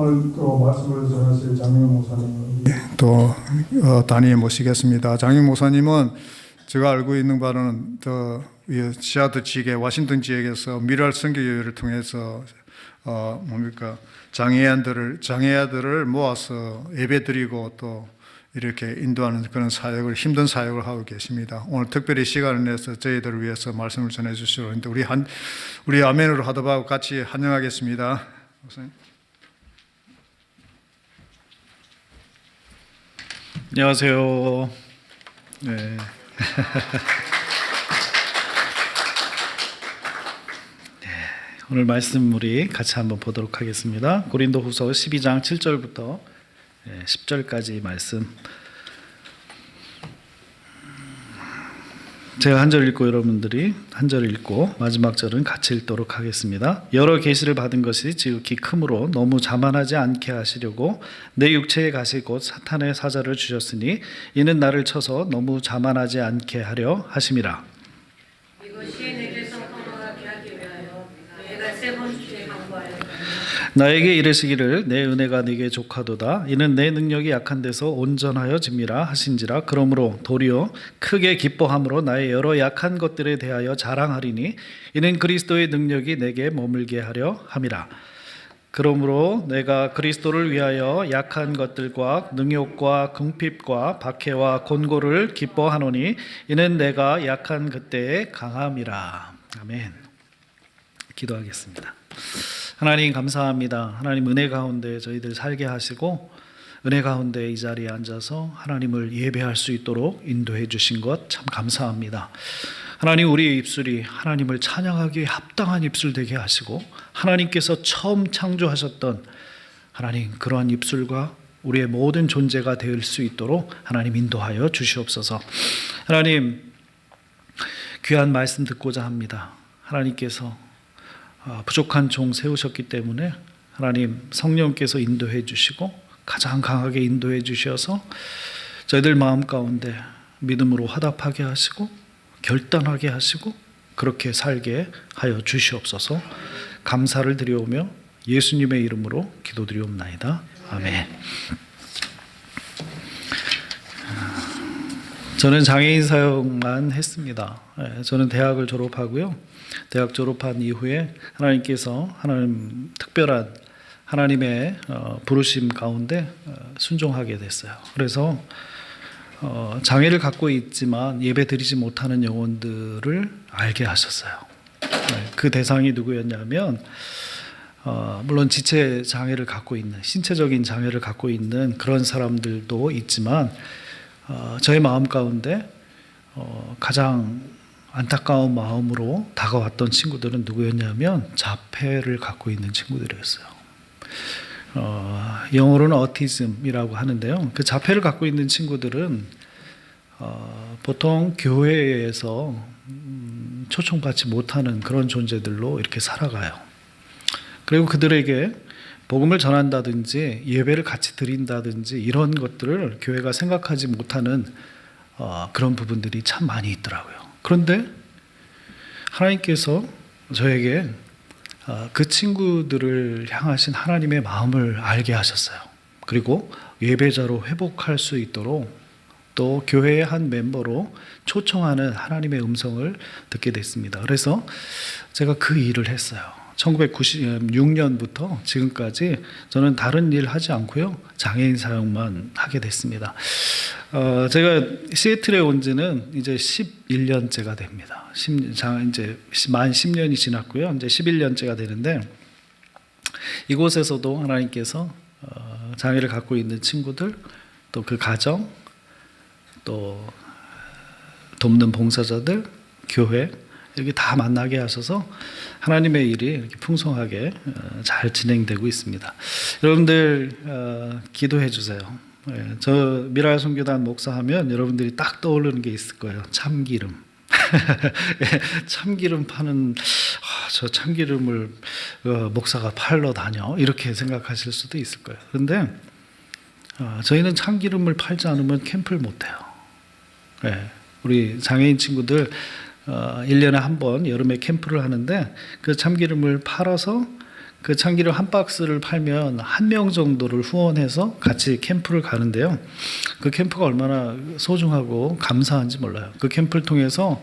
오늘 또 말씀을 전하실 장영 목사님을 또 단위에 모시겠습니다. 장영 목사님은 제가 알고 있는 바로는 시애틀 지역의 워싱턴 지역에서 미랄 선교회를 통해서 장애아들을 모아서 예배드리고 또 이렇게 인도하는 그런 사역을, 힘든 사역을 하고 계십니다. 오늘 특별히 시간을 내서 저희들을 위해서 말씀을 전해 주시려 하는데 우리 아멘으로 하도록 같이 환영하겠습니다. 목사님. 안녕하세요. 네. 네, 오늘 말씀 우리 같이 한번 보도록 하겠습니다. 고린도후서 12장 7절부터 10절까지 말씀. 제가 한 절 읽고 여러분들이 한 절 읽고 마지막 절은 같이 읽도록 하겠습니다. 여러 계시를 받은 것이 지극히 크므로 너무 자만하지 않게 하시려고 내 육체의 가시 곧 사탄의 사자를 주셨으니 이는 나를 쳐서 너무 자만하지 않게 하려 하심이라. 이것이 내게서 떠나가게 하기 위하여 내가 세 번째 강구하여 나에게 이르시기를 내 은혜가 네게 족하도다. 이는 내 능력이 약한 데서 온전하여 짐이라 하신지라. 그러므로 도리어 크게 기뻐함으로 나의 여러 약한 것들에 대하여 자랑하리니 이는 그리스도의 능력이 내게 머물게 하려 함이라. 그러므로 내가 그리스도를 위하여 약한 것들과 능욕과 궁핍과 박해와 곤고를 기뻐하노니 이는 내가 약한 그때에 강함이라. 아멘. 기도하겠습니다. 하나님 감사합니다. 하나님 은혜 가운데 저희들 살게 하시고 은혜 가운데 이 자리에 앉아서 하나님을 예배할 수 있도록 인도해 주신 것 참 감사합니다. 하나님 우리의 입술이 하나님을 찬양하기에 합당한 입술 되게 하시고 하나님께서 처음 창조하셨던 하나님 그러한 입술과 우리의 모든 존재가 될 수 있도록 하나님 인도하여 주시옵소서. 하나님 귀한 말씀 듣고자 합니다. 하나님께서 부족한 종 세우셨기 때문에 하나님 성령께서 인도해 주시고 가장 강하게 인도해 주셔서 저희들 마음 가운데 믿음으로 화답하게 하시고 결단하게 하시고 그렇게 살게 하여 주시옵소서. 감사를 드려오며 예수님의 이름으로 기도드리옵나이다. 아멘. 저는 장애인 사역만 했습니다. 저는 대학을 졸업하고요. 대학 졸업한 이후에 하나님께서 특별한 하나님의 부르심 가운데 순종하게 됐어요. 그래서 장애를 갖고 있지만 예배 드리지 못하는 영혼들을 알게 하셨어요. 그 대상이 누구였냐면 물론 지체 장애를 갖고 있는 신체적인 장애를 갖고 있는 그런 사람들도 있지만 저의 마음 가운데 가장 안타까운 마음으로 다가왔던 친구들은 누구였냐면 자폐를 갖고 있는 친구들이었어요. 영어로는 어티즘이라고 하는데요. 그 자폐를 갖고 있는 친구들은 보통 교회에서 초청받지 못하는 그런 존재들로 이렇게 살아가요. 그리고 그들에게 복음을 전한다든지 예배를 같이 드린다든지 이런 것들을 교회가 생각하지 못하는 그런 부분들이 참 많이 있더라고요. 그런데 하나님께서 저에게 그 친구들을 향하신 하나님의 마음을 알게 하셨어요. 그리고 예배자로 회복할 수 있도록 또 교회의 한 멤버로 초청하는 하나님의 음성을 듣게 됐습니다. 그래서 제가 그 일을 했어요. 1996년부터 지금까지 저는 다른 일 하지 않고요. 장애인 사역만 하게 됐습니다. 제가 시애틀에 온 지는 이제 11년째가 됩니다. 이제 만 10년이 지났고요. 이제 11년째가 되는데 이곳에서도 하나님께서 장애를 갖고 있는 친구들, 또 그 가정, 또 돕는 봉사자들, 교회 이렇게 다 만나게 하셔서 하나님의 일이 이렇게 풍성하게 잘 진행되고 있습니다. 여러분들 기도해 주세요. 저 미랄 선교단 목사하면 여러분들이 딱 떠오르는 게 있을 거예요. 참기름. 참기름 파는 저 참기름을 목사가 팔러 다녀 이렇게 생각하실 수도 있을 거예요. 그런데 저희는 참기름을 팔지 않으면 캠프를 못 해요. 우리 장애인 친구들 1년에 한 번 여름에 캠프를 하는데 그 참기름을 팔아서 그 참기름 한 박스를 팔면 1명 정도를 후원해서 같이 캠프를 가는데요. 그 캠프가 얼마나 소중하고 감사한지 몰라요. 그 캠프를 통해서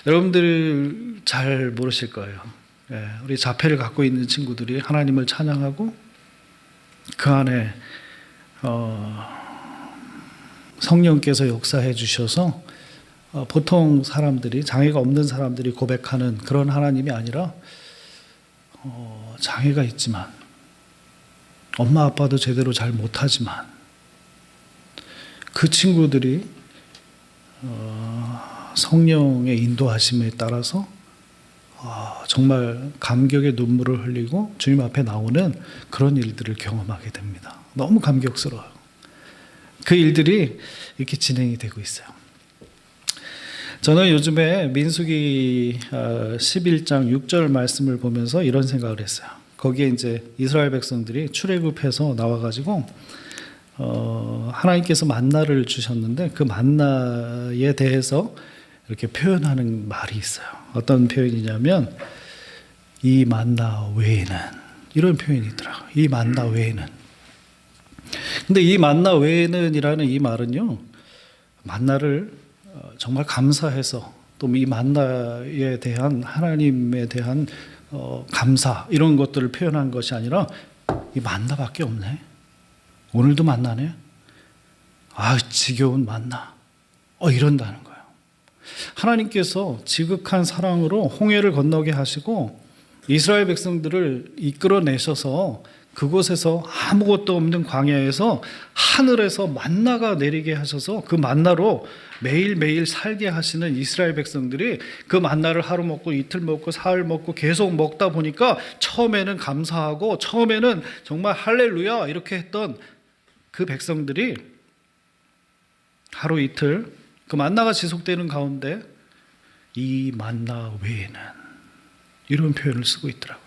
여러분들 잘 모르실 거예요. 예, 우리 자폐를 갖고 있는 친구들이 하나님을 찬양하고 그 안에 성령께서 역사해 주셔서 보통 사람들이, 장애가 없는 사람들이 고백하는 그런 하나님이 아니라 장애가 있지만 엄마 아빠도 제대로 잘 못하지만 그 친구들이 성령의 인도하심에 따라서 정말 감격의 눈물을 흘리고 주님 앞에 나오는 그런 일들을 경험하게 됩니다. 너무 감격스러워요. 그 일들이 이렇게 진행이 되고 있어요. 저는 요즘에 민수기 11장 6절 말씀을 보면서 이런 생각을 했어요. 거기에 이제 이스라엘 백성들이 출애굽해서 나와가지고 하나님께서 만나를 주셨는데 그 만나에 대해서 이렇게 표현하는 말이 있어요. 어떤 표현이냐면 이 만나 외에는, 이런 표현이 있더라고요. 이 만나 외에는. 근데 이 만나 외에는 이라는 이 말은요, 만나를 정말 감사해서 또 이 만나에 대한 하나님에 대한 감사 이런 것들을 표현한 것이 아니라 이 만나밖에 없네. 오늘도 만나네. 아, 지겨운 만나. 이런다는 거예요. 하나님께서 지극한 사랑으로 홍해를 건너게 하시고 이스라엘 백성들을 이끌어내셔서 그곳에서 아무것도 없는 광야에서 하늘에서 만나가 내리게 하셔서 그 만나로 매일매일 살게 하시는 이스라엘 백성들이 그 만나를 하루 먹고 이틀 먹고 사흘 먹고 계속 먹다 보니까 처음에는 감사하고 처음에는 정말 할렐루야 이렇게 했던 그 백성들이 하루 이틀 그 만나가 지속되는 가운데 이 만나 외에는, 이런 표현을 쓰고 있더라고요.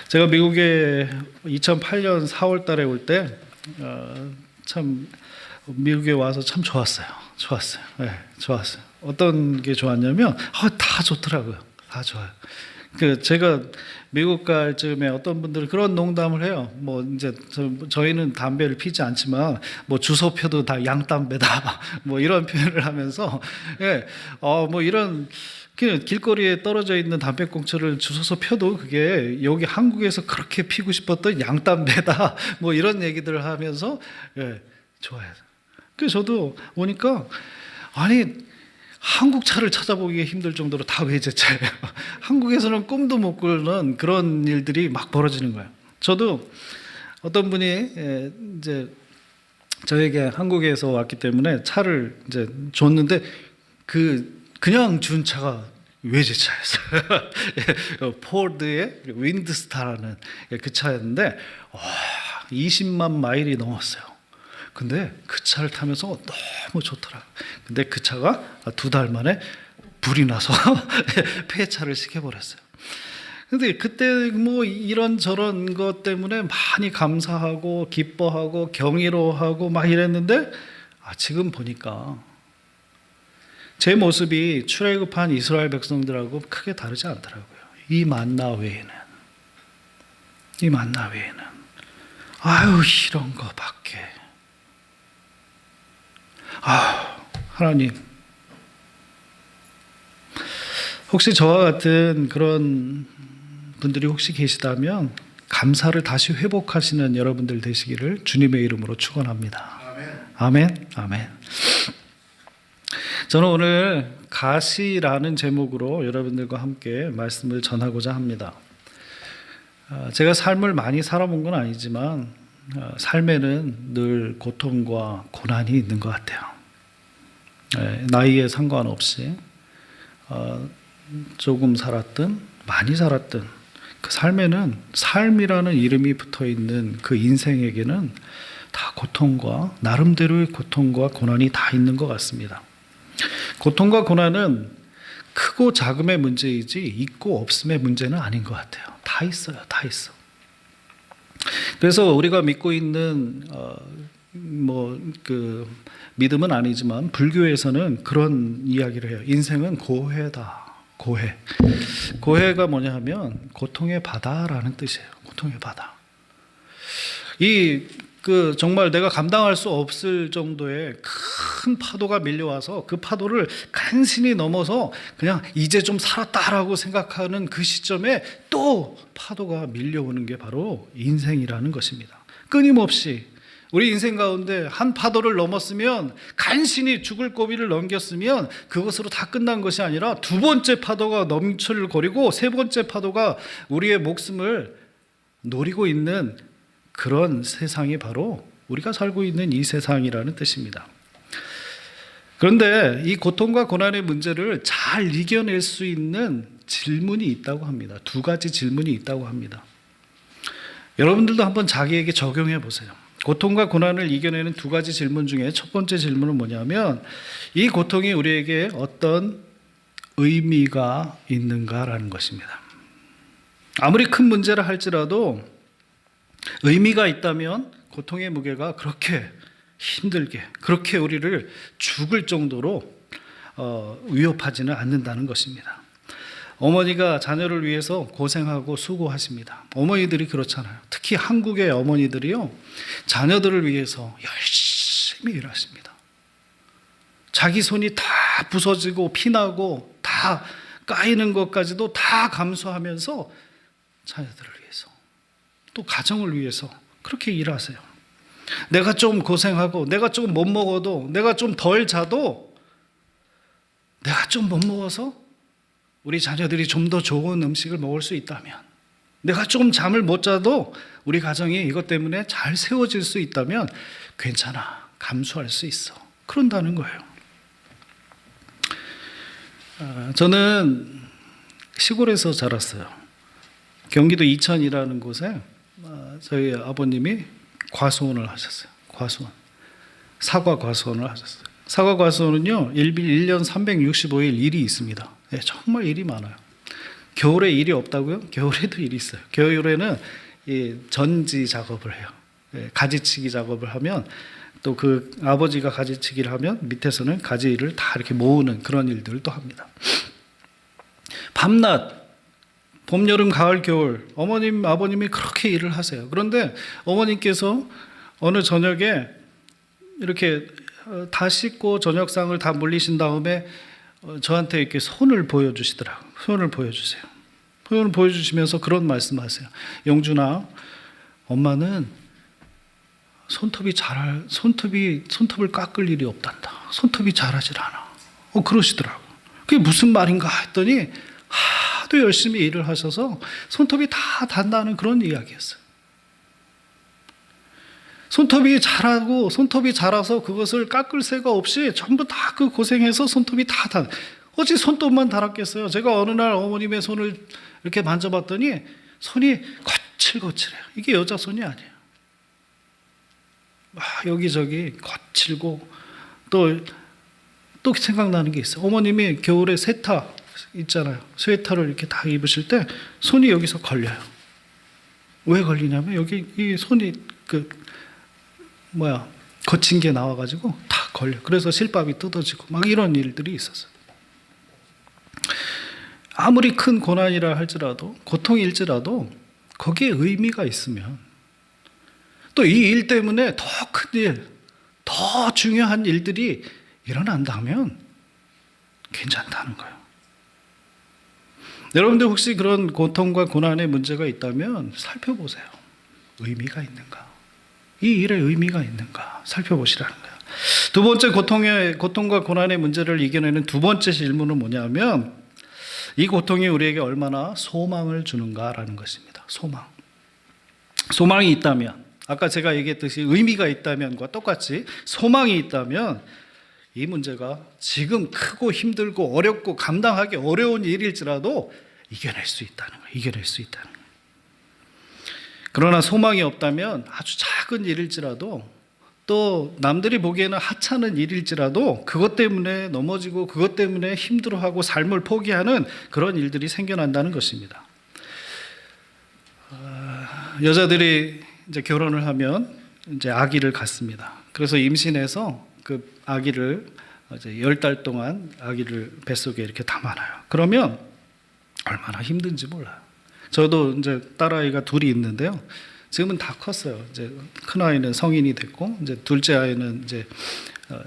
제가 미국에 2008년 4월 달에 올 때 참 미국에 와서 참 좋았어요. 네, 좋았어요. 어떤 게 좋았냐면 다 좋더라고요. 다 좋아요. 제가 미국 갈 즈음에 어떤 분들은 그런 농담을 해요. 뭐 이제 저희는 담배를 피지 않지만 뭐 주소표도 다 양담배다. 뭐 이런 표현을 하면서 뭐 이런 길거리에 떨어져 있는 담배꽁초를 주워서 펴도 그게 여기 한국에서 그렇게 피고 싶었던 양담배다. 뭐 이런 얘기들을 하면서 좋아해요. 그래서 저도 오니까 아니 한국 차를 찾아보기가 힘들 정도로 다 외제차예요. 한국에서는 꿈도 못 꾸는 그런 일들이 막 벌어지는 거예요. 저도 어떤 분이 이제 저에게 한국에서 왔기 때문에 차를 이제 줬는데 그냥 준 차가 외제차였어요. 포드의 윈드스타라는 그 차였는데 20만 마일이 넘었어요. 근데 그 차를 타면서 너무 좋더라고요. 근데 그 차가 2달 만에 불이 나서 폐차를 시켜버렸어요. 근데 그때 뭐 이런저런 것 때문에 많이 감사하고 기뻐하고 경이로워하고 막 이랬는데 지금 보니까 제 모습이 출애굽한 이스라엘 백성들하고 크게 다르지 않더라고요. 이 만나 외에는 이런 거밖에. 하나님, 혹시 저와 같은 그런 분들이 혹시 계시다면 감사를 다시 회복하시는 여러분들 되시기를 주님의 이름으로 축원합니다. 아멘. 저는 오늘 가시라는 제목으로 여러분들과 함께 말씀을 전하고자 합니다. 제가 삶을 많이 살아본 건 아니지만 삶에는 늘 고통과 고난이 있는 것 같아요. 나이에 상관없이 조금 살았든 많이 살았든 그 삶에는 삶이라는 이름이 붙어있는 그 인생에게는 다 고통과 나름대로의 고통과 고난이 다 있는 것 같습니다. 고통과 고난은 크고 작음의 문제이지 있고 없음의 문제는 아닌 것 같아요. 다 있어요. 다 있어. 그래서 우리가 믿고 있는 믿음은 아니지만 불교에서는 그런 이야기를 해요. 인생은 고해다. 고해. 고해가 뭐냐 하면 고통의 바다라는 뜻이에요. 고통의 바다. 정말 내가 감당할 수 없을 정도의 큰 파도가 밀려와서 그 파도를 간신히 넘어서 그냥 이제 좀 살았다라고 생각하는 그 시점에 또 파도가 밀려오는 게 바로 인생이라는 것입니다. 끊임없이 우리 인생 가운데 한 파도를 넘었으면, 간신히 죽을 고비를 넘겼으면 그것으로 다 끝난 것이 아니라 두 번째 파도가 넘쳐거리고 세 번째 파도가 우리의 목숨을 노리고 있는 그런 세상이 바로 우리가 살고 있는 이 세상이라는 뜻입니다. 그런데 이 고통과 고난의 문제를 잘 이겨낼 수 있는 질문이 있다고 합니다. 두 가지 질문이 있다고 합니다. 여러분들도 한번 자기에게 적용해 보세요. 고통과 고난을 이겨내는 두 가지 질문 중에 첫 번째 질문은 뭐냐면, 이 고통이 우리에게 어떤 의미가 있는가라는 것입니다. 아무리 큰 문제라 할지라도 의미가 있다면 고통의 무게가 그렇게 힘들게, 그렇게 우리를 죽을 정도로 위협하지는 않는다는 것입니다. 어머니가 자녀를 위해서 고생하고 수고하십니다. 어머니들이 그렇잖아요. 특히 한국의 어머니들이요, 자녀들을 위해서 열심히 일하십니다. 자기 손이 다 부서지고 피나고 다 까이는 것까지도 다 감수하면서 자녀들을 위해서, 또 가정을 위해서 그렇게 일하세요. 내가 좀 고생하고, 내가 좀 못 먹어도, 내가 좀 덜 자도, 내가 좀 못 먹어서 우리 자녀들이 좀 더 좋은 음식을 먹을 수 있다면, 내가 좀 잠을 못 자도 우리 가정이 이것 때문에 잘 세워질 수 있다면 괜찮아, 감수할 수 있어, 그런다는 거예요. 저는 시골에서 자랐어요. 경기도 이천이라는 곳에 저희 아버님이 과수원을 하셨어요. 과수원. 사과 과수원을 하셨어요. 사과 과수원은요, 1년 365일 일이 있습니다. 네, 정말 일이 많아요. 겨울에 일이 없다고요? 겨울에도 일이 있어요. 겨울에는 이 전지 작업을 해요. 네, 가지치기 작업을 하면, 또 그 아버지가 가지치기를 하면 밑에서는 가지를 다 이렇게 모으는 그런 일들을 또 합니다. 밤낮, 봄, 여름, 가을, 겨울 어머님, 아버님이 그렇게 일을 하세요. 그런데 어머님께서 어느 저녁에 이렇게 다 씻고 저녁상을 다 물리신 다음에 저한테 이렇게 손을 보여주시더라고요. 손을 보여주세요. 손을 보여주시면서 그런 말씀하세요. 영준아, 엄마는 손톱을 깎을 일이 없단다. 손톱이 자라질 않아. 그러시더라고요. 그게 무슨 말인가 했더니 하도 열심히 일을 하셔서 손톱이 다 단다는 그런 이야기였어요. 손톱이 자라고, 손톱이 자라서 그것을 깎을 새가 없이 전부 다 그 고생해서 손톱이 다 단. 어찌 손톱만 달았겠어요? 제가 어느 날 어머님의 손을 이렇게 만져봤더니 손이 거칠거칠해요. 이게 여자 손이 아니에요. 여기저기 거칠고, 또 생각나는 게 있어요. 어머님이 겨울에 세타 있잖아요. 스웨터를 이렇게 다 입으실 때 손이 여기서 걸려요. 왜 걸리냐면 여기 이 손이 거친 게 나와가지고 다 걸려. 그래서 실밥이 뜯어지고 막 이런 일들이 있었어요. 아무리 큰 고난이라 할지라도, 고통일지라도 거기에 의미가 있으면, 또 이 일 때문에 더 큰 일, 더 중요한 일들이 일어난다면 괜찮다는 거예요. 여러분들 혹시 그런 고통과 고난의 문제가 있다면 살펴보세요. 의미가 있는가? 이 일에 의미가 있는가? 살펴보시라는 거예요. 두 번째, 고통과 고난의 문제를 이겨내는 두 번째 질문은 뭐냐면, 이 고통이 우리에게 얼마나 소망을 주는가라는 것입니다. 소망. 소망이 있다면, 아까 제가 얘기했듯이 의미가 있다면과 똑같이 소망이 있다면, 이 문제가 지금 크고 힘들고 어렵고 감당하기 어려운 일일지라도 이겨낼 수 있다는 거예요. 이겨낼 수 있다는 거예요. 그러나 소망이 없다면 아주 작은 일일지라도, 또 남들이 보기에는 하찮은 일일지라도 그것 때문에 넘어지고 그것 때문에 힘들어하고 삶을 포기하는 그런 일들이 생겨난다는 것입니다. 여자들이 이제 결혼을 하면 이제 아기를 갖습니다. 그래서 임신해서 그 아기를 이제 10달 동안 아기를 뱃속에 이렇게 담아놔요. 그러면 얼마나 힘든지 몰라요. 저도 이제 딸아이가 둘이 있는데요. 지금은 다 컸어요. 이제 큰 아이는 성인이 됐고, 이제 둘째 아이는 이제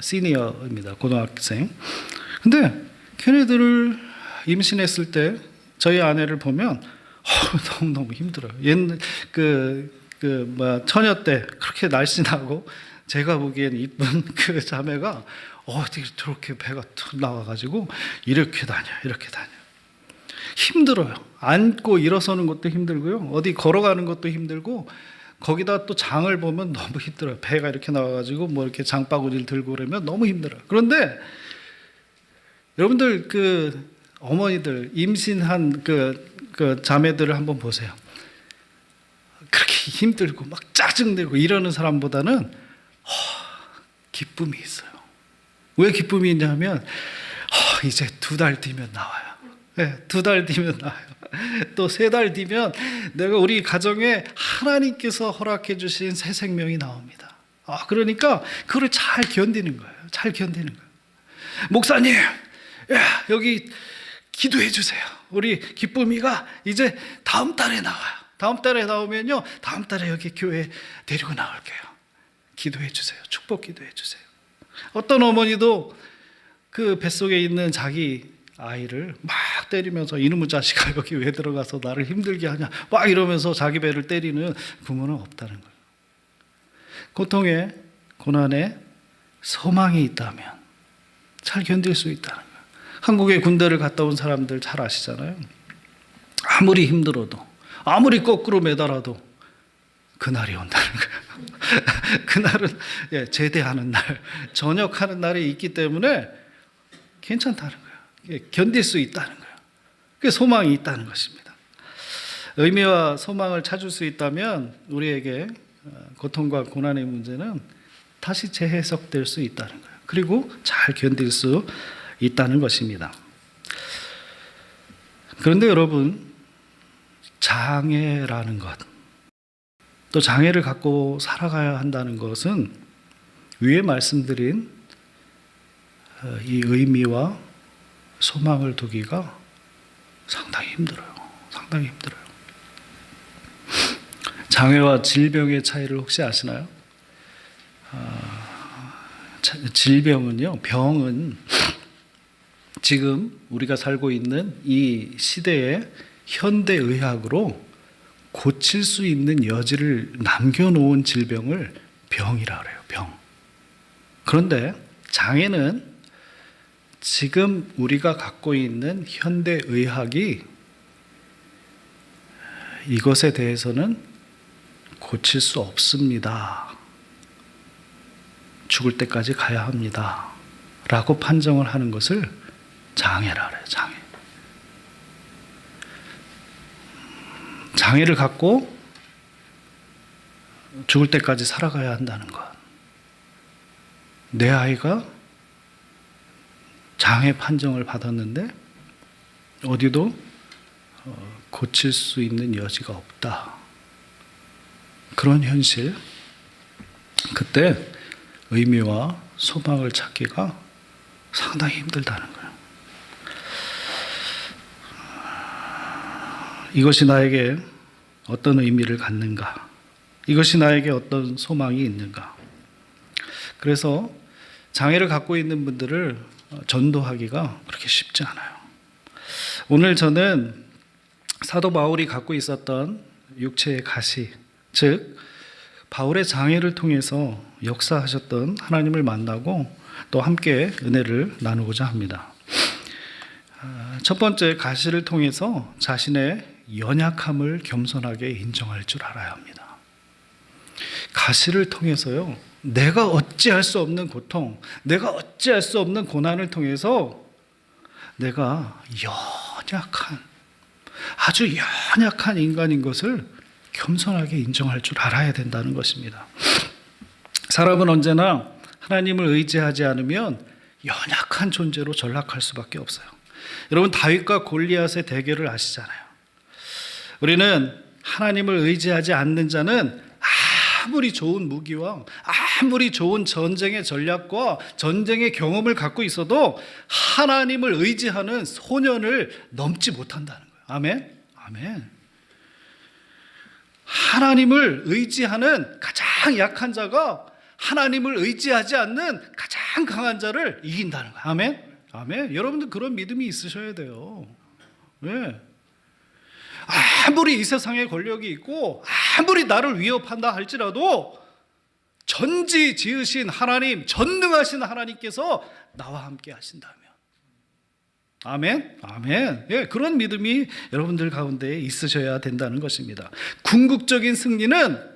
시니어입니다. 고등학생. 근데 걔네들을 임신했을 때 저희 아내를 보면 너무 힘들어요. 옛날 처녀 때 그렇게 날씬하고 제가 보기엔 이쁜 그 자매가 어떻게 저렇게 배가 툭 나와가지고 이렇게 다녀. 힘들어요. 앉고 일어서는 것도 힘들고요. 어디 걸어가는 것도 힘들고 거기다 또 장을 보면 너무 힘들어요. 배가 이렇게 나와가지고 뭐 이렇게 장바구니를 들고 그러면 너무 힘들어요. 그런데 여러분들 그 어머니들 임신한 그 자매들을 한번 보세요. 그렇게 힘들고 막 짜증내고 이러는 사람보다는 기쁨이 있어요. 왜 기쁨이 있냐면 이제 2달 뒤면 나와요. 네, 2달 뒤면 나와요. 또 3달 뒤면 내가 우리 가정에 하나님께서 허락해 주신 새 생명이 나옵니다. 그러니까 그걸 잘 견디는 거예요. 잘 견디는 거예요. 목사님, 여기 기도해 주세요. 우리 기쁨이가 이제 다음 달에 나와요. 다음 달에 나오면요, 다음 달에 여기 교회 데리고 나올게요. 기도해 주세요. 축복 기도해 주세요. 어떤 어머니도 그 뱃속에 있는 자기 아이를 막 때리면서 이놈의 자식아 여기 왜 들어가서 나를 힘들게 하냐 막 이러면서 자기 배를 때리는 부모는 없다는 거예요. 고통에 고난에 소망이 있다면 잘 견딜 수 있다는 거예요. 한국에 군대를 갔다 온 사람들 잘 아시잖아요. 아무리 힘들어도 아무리 거꾸로 매달아도 그날이 온다는 거예요. 그날은 제대하는 날, 전역하는 날이 있기 때문에 괜찮다는 거예요. 견딜 수 있다는 거예요. 그게 소망이 있다는 것입니다. 의미와 소망을 찾을 수 있다면 우리에게 고통과 고난의 문제는 다시 재해석될 수 있다는 거예요. 그리고 잘 견딜 수 있다는 것입니다. 그런데 여러분, 장애라는 것, 또 장애를 갖고 살아가야 한다는 것은 위에 말씀드린 이 의미와 소망을 두기가 상당히 힘들어요. 상당히 힘들어요. 장애와 질병의 차이를 혹시 아시나요? 질병은요, 병은 지금 우리가 살고 있는 이 시대의 현대의학으로 고칠 수 있는 여지를 남겨놓은 질병을 병이라 그래요. 병. 그런데 장애는 지금 우리가 갖고 있는 현대의학이 이것에 대해서는 고칠 수 없습니다. 죽을 때까지 가야 합니다. 라고 판정을 하는 것을 장애라 그래요. 장애. 장애를 갖고 죽을 때까지 살아가야 한다는 것. 내 아이가 장애 판정을 받았는데 어디도 고칠 수 있는 여지가 없다. 그런 현실. 그때 의미와 소망을 찾기가 상당히 힘들다는 거예요. 이것이 나에게 어떤 의미를 갖는가? 이것이 나에게 어떤 소망이 있는가? 그래서 장애를 갖고 있는 분들을 전도하기가 그렇게 쉽지 않아요. 오늘 저는 사도 바울이 갖고 있었던 육체의 가시, 즉 바울의 장애를 통해서 역사하셨던 하나님을 만나고 또 함께 은혜를 나누고자 합니다. 첫 번째, 가시를 통해서 자신의 연약함을 겸손하게 인정할 줄 알아야 합니다. 가시를 통해서요, 내가 어찌할 수 없는 고통, 내가 어찌할 수 없는 고난을 통해서 내가 연약한, 아주 연약한 인간인 것을 겸손하게 인정할 줄 알아야 된다는 것입니다. 사람은 언제나 하나님을 의지하지 않으면 연약한 존재로 전락할 수밖에 없어요. 여러분, 다윗과 골리앗의 대결을 아시잖아요. 우리는 하나님을 의지하지 않는 자는 아무리 좋은 무기와 아무리 좋은 전쟁의 전략과 전쟁의 경험을 갖고 있어도 하나님을 의지하는 소년을 넘지 못한다는 거예요. 아멘. 아멘. 하나님을 의지하는 가장 약한 자가 하나님을 의지하지 않는 가장 강한 자를 이긴다는 거예요. 아멘. 아멘. 여러분들 그런 믿음이 있으셔야 돼요. 네. 아무리 이 세상에 권력이 있고 아무리 나를 위협한다 할지라도 전지 지으신 하나님, 전능하신 하나님께서 나와 함께 하신다면, 아멘, 아멘. 예, 그런 믿음이 여러분들 가운데 있으셔야 된다는 것입니다. 궁극적인 승리는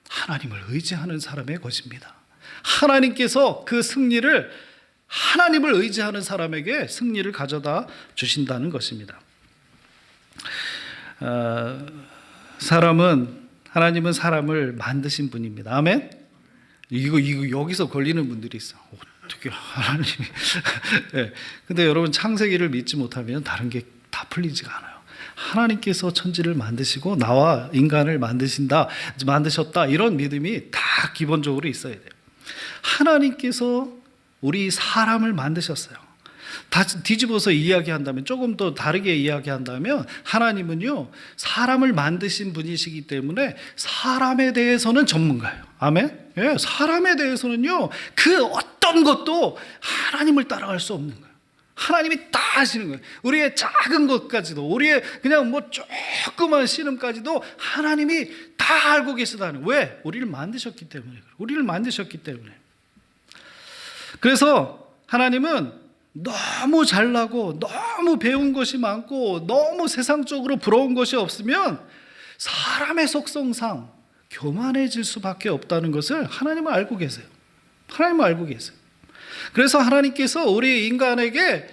하나님을 의지하는 사람의 것입니다. 하나님께서 그 승리를 하나님을 의지하는 사람에게 승리를 가져다 주신다는 것입니다. 하나님은 사람을 만드신 분입니다. 아멘. 이거 여기서 걸리는 분들이 있어. 어떻게 하나님이? 네. 근데 여러분 창세기를 믿지 못하면 다른 게 다 풀리지가 않아요. 하나님께서 천지를 만드시고 나와 인간을 만드셨다, 이런 믿음이 다 기본적으로 있어야 돼요. 하나님께서 우리 사람을 만드셨어요. 다 뒤집어서 이야기한다면, 조금 더 다르게 이야기한다면, 하나님은요 사람을 만드신 분이시기 때문에 사람에 대해서는 전문가예요. 아멘. 예, 사람에 대해서는요 그 어떤 것도 하나님을 따라갈 수 없는 거예요. 하나님이 다 하시는 거예요. 우리의 작은 것까지도, 우리의 그냥 뭐 조그만 신음까지도 하나님이 다 알고 계시다는. 왜? 우리를 만드셨기 때문에. 우리를 만드셨기 때문에. 그래서 하나님은 너무 잘나고 너무 배운 것이 많고 너무 세상적으로 부러운 것이 없으면 사람의 속성상 교만해질 수밖에 없다는 것을 하나님은 알고 계세요. 하나님은 알고 계세요. 그래서 하나님께서 우리 인간에게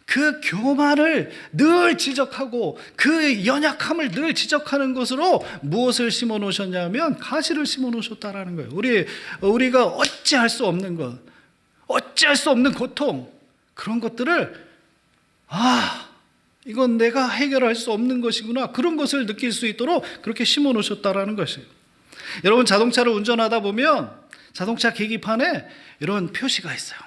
그 교만을 늘 지적하고 그 연약함을 늘 지적하는 것으로 무엇을 심어 놓으셨냐면 가시를 심어 놓으셨다라는 거예요. 우리가 어찌할 수 없는 것, 어찌할 수 없는 고통, 그런 것들을 이건 내가 해결할 수 없는 것이구나, 그런 것을 느낄 수 있도록 그렇게 심어 놓으셨다라는 것이에요. 여러분 자동차를 운전하다 보면 자동차 계기판에 이런 표시가 있어요.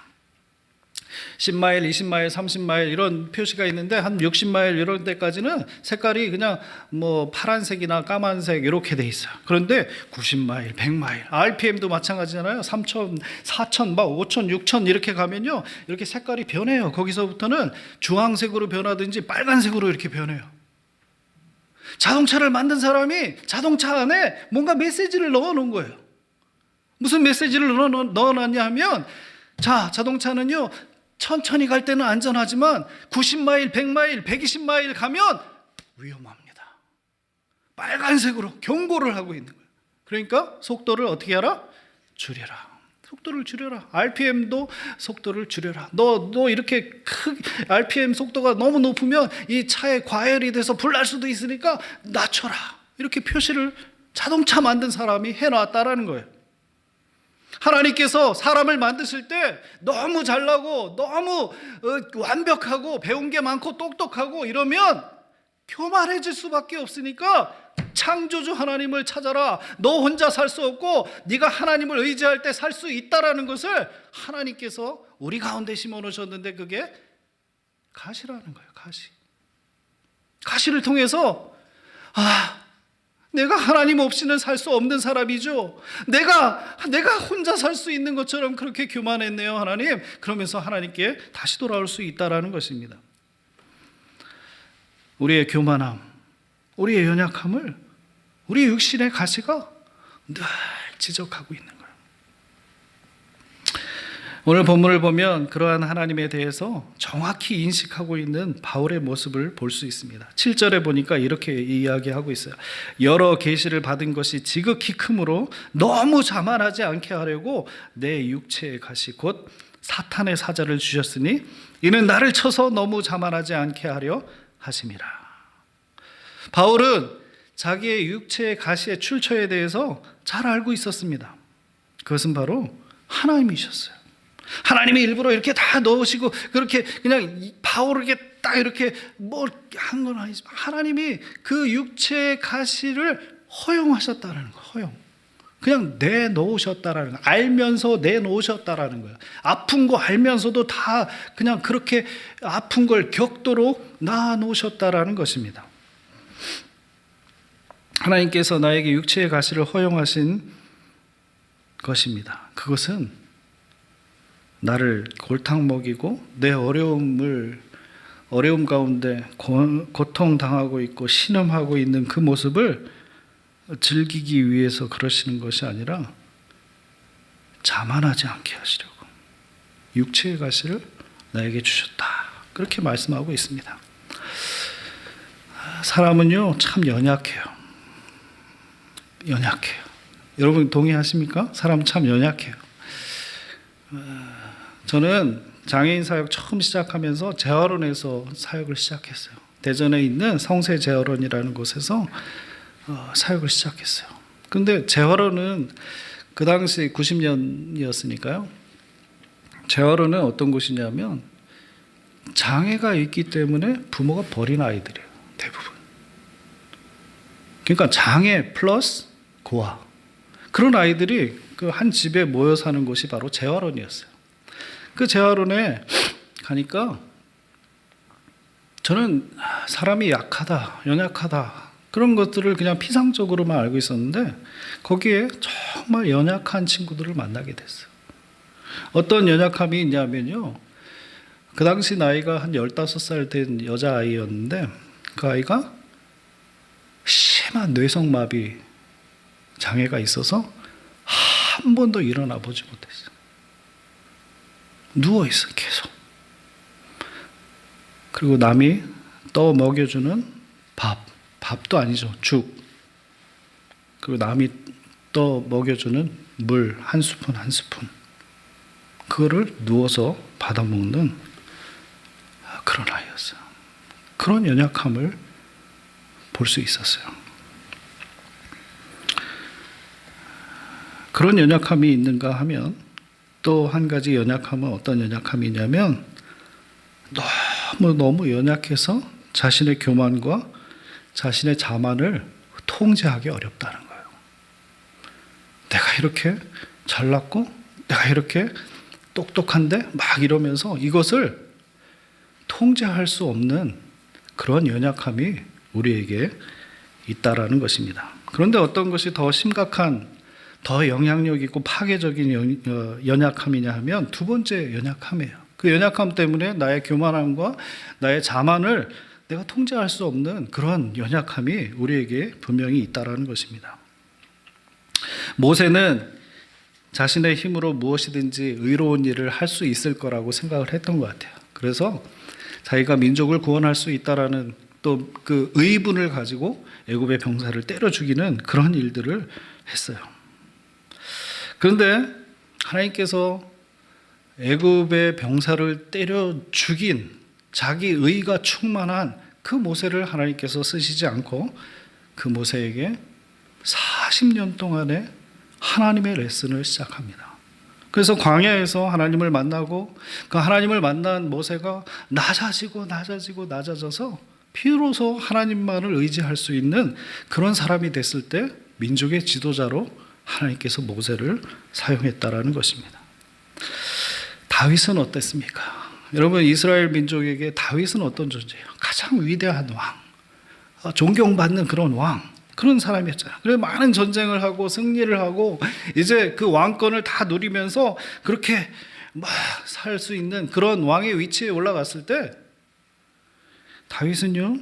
10마일, 20마일, 30마일 이런 표시가 있는데 한 60마일 이런 데까지는 색깔이 그냥 뭐 파란색이나 까만색 이렇게 돼 있어요. 그런데 90마일, 100마일, RPM도 마찬가지잖아요. 3,000, 4,000, 5,000, 6,000 이렇게 가면요 이렇게 색깔이 변해요. 거기서부터는 주황색으로 변하든지 빨간색으로 이렇게 변해요. 자동차를 만든 사람이 자동차 안에 뭔가 메시지를 넣어놓은 거예요. 무슨 메시지를 넣어놨냐 하면, 자, 자동차는요 천천히 갈 때는 안전하지만 90마일, 100마일, 120마일 가면 위험합니다. 빨간색으로 경고를 하고 있는 거예요. 그러니까 속도를 어떻게 하라? 줄여라. 속도를 줄여라. RPM도 속도를 줄여라. 너 이렇게 RPM 속도가 너무 높으면 이 차에 과열이 돼서 불날 수도 있으니까 낮춰라. 이렇게 표시를 자동차 만든 사람이 해놨다라는 거예요. 하나님께서 사람을 만드실 때 너무 잘나고 너무 완벽하고 배운 게 많고 똑똑하고 이러면 교만해질 수밖에 없으니까 창조주 하나님을 찾아라. 너 혼자 살 수 없고 네가 하나님을 의지할 때 살 수 있다라는 것을 하나님께서 우리 가운데 심어 놓으셨는데, 그게 가시라는 거예요. 가시를 통해서 내가 하나님 없이는 살 수 없는 사람이죠. 내가 혼자 살 수 있는 것처럼 그렇게 교만했네요, 하나님. 그러면서 하나님께 다시 돌아올 수 있다라는 것입니다. 우리의 교만함, 우리의 연약함을 우리 육신의 가시가 늘 지적하고 있는 거예요. 오늘 본문을 보면 그러한 하나님에 대해서 정확히 인식하고 있는 바울의 모습을 볼 수 있습니다. 7절에 보니까 이렇게 이야기하고 있어요. 여러 계시를 받은 것이 지극히 크므로 너무 자만하지 않게 하려고 내 육체의 가시 곧 사탄의 사자를 주셨으니 이는 나를 쳐서 너무 자만하지 않게 하려 하심이라. 바울은 자기의 육체의 가시의 출처에 대해서 잘 알고 있었습니다. 그것은 바로 하나님이셨어요. 하나님이 일부러 이렇게 다 넣으시고 그렇게 그냥 바울에게 딱 이렇게 뭐 한 건 아니지만 하나님이 그 육체의 가시를 허용하셨다라는 거예요. 허용. 그냥 내놓으셨다라는 거예요. 알면서 내놓으셨다라는 거예요. 아픈 거 알면서도 다 그냥 그렇게 아픈 걸 겪도록 놔놓으셨다라는 것입니다. 하나님께서 나에게 육체의 가시를 허용하신 것입니다. 그것은 나를 골탕 먹이고 내 어려움 가운데 고통당하고 있고 신음하고 있는 그 모습을 즐기기 위해서 그러시는 것이 아니라 자만하지 않게 하시려고 육체의 가시를 나에게 주셨다. 그렇게 말씀하고 있습니다. 사람은요 참 연약해요. 여러분 동의하십니까? 사람 참 연약해요. 저는 장애인 사역 처음 시작하면서 재활원에서 사역을 시작했어요. 대전에 있는 성세 재활원이라는 곳에서 사역을 시작했어요. 근데 재활원은 그 당시 90년이었으니까요. 재활원은 어떤 곳이냐면 장애가 있기 때문에 부모가 버린 아이들이에요. 대부분. 그러니까 장애 플러스 고아. 그런 아이들이 그 한 집에 모여 사는 곳이 바로 재활원이었어요. 그 재활원에 가니까 저는 사람이 약하다, 연약하다 그런 것들을 그냥 피상적으로만 알고 있었는데 거기에 정말 연약한 친구들을 만나게 됐어요. 어떤 연약함이 있냐면요. 그 당시 나이가 한 15살 된 여자아이였는데 그 아이가 심한 뇌성마비 장애가 있어서 한 번도 일어나 보지 못했어요. 누워있어 계속. 그리고 남이 떠 먹여주는 밥도 아니죠. 죽. 그리고 남이 떠 먹여주는 물 한 스푼 한 스푼. 그거를 누워서 받아먹는 그런 아이였어요. 그런 연약함을 볼 수 있었어요. 그런 연약함이 있는가 하면 또 한 가지 연약함은 어떤 연약함이 있냐면 너무 연약해서 자신의 교만과 자신의 자만을 통제하기 어렵다는 거예요. 내가 이렇게 잘났고 내가 이렇게 똑똑한데 막 이러면서 이것을 통제할 수 없는 그런 연약함이 우리에게 있다라는 것입니다. 그런데 어떤 것이 더 심각한 더 영향력 있고 파괴적인 연약함이냐 하면 두 번째 연약함이에요. 그 연약함 때문에 나의 교만함과 나의 자만을 내가 통제할 수 없는 그런 연약함이 우리에게 분명히 있다라는 것입니다. 모세는 자신의 힘으로 무엇이든지 의로운 일을 할 수 있을 거라고 생각을 했던 것 같아요. 그래서 자기가 민족을 구원할 수 있다라는 또 그 의분을 가지고 애굽의 병사를 때려 죽이는 그런 일들을 했어요. 그런데 하나님께서 애굽의 병사를 때려 죽인 자기 의가 충만한 그 모세를 하나님께서 쓰시지 않고 그 모세에게 40년 동안의 하나님의 레슨을 시작합니다. 그래서 광야에서 하나님을 만나고 그 하나님을 만난 모세가 낮아져서 비로소 하나님만을 의지할 수 있는 그런 사람이 됐을 때 민족의 지도자로 하나님께서 모세를 사용했다라는 것입니다. 다윗은 어땠습니까? 여러분 이스라엘 민족에게 다윗은 어떤 존재예요? 가장 위대한 왕, 존경받는 그런 왕, 그런 사람이었잖아요. 그래서 많은 전쟁을 하고 승리를 하고 이제 그 왕권을 다 누리면서 그렇게 막 살 수 있는 그런 왕의 위치에 올라갔을 때 다윗은요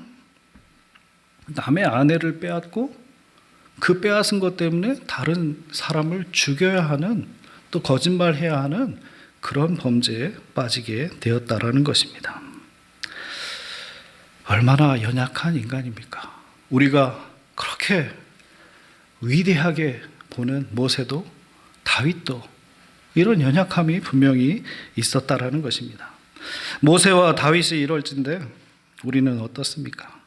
남의 아내를 빼앗고 그 빼앗은 것 때문에 다른 사람을 죽여야 하는 또 거짓말해야 하는 그런 범죄에 빠지게 되었다라는 것입니다. 얼마나 연약한 인간입니까? 우리가 그렇게 위대하게 보는 모세도 다윗도 이런 연약함이 분명히 있었다라는 것입니다. 모세와 다윗이 이럴진데 우리는 어떻습니까?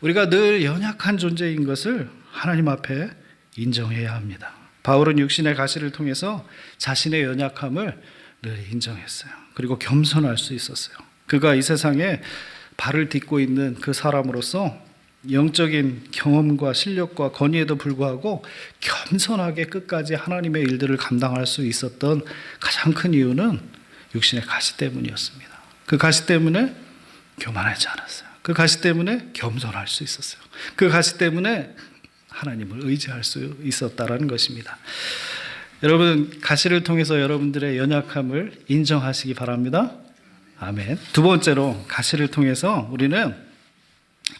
우리가 늘 연약한 존재인 것을 하나님 앞에 인정해야 합니다. 바울은 육신의 가시를 통해서 자신의 연약함을 늘 인정했어요. 그리고 겸손할 수 있었어요. 그가 이 세상에 발을 딛고 있는 그 사람으로서 영적인 경험과 실력과 권위에도 불구하고 겸손하게 끝까지 하나님의 일들을 감당할 수 있었던 가장 큰 이유는 육신의 가시 때문이었습니다. 그 가시 때문에 교만하지 않았어요. 그 가시 때문에 겸손할 수 있었어요. 그 가시 때문에 하나님을 의지할 수 있었다라는 것입니다. 여러분, 가시를 통해서 여러분들의 연약함을 인정하시기 바랍니다. 아멘. 두 번째로, 가시를 통해서 우리는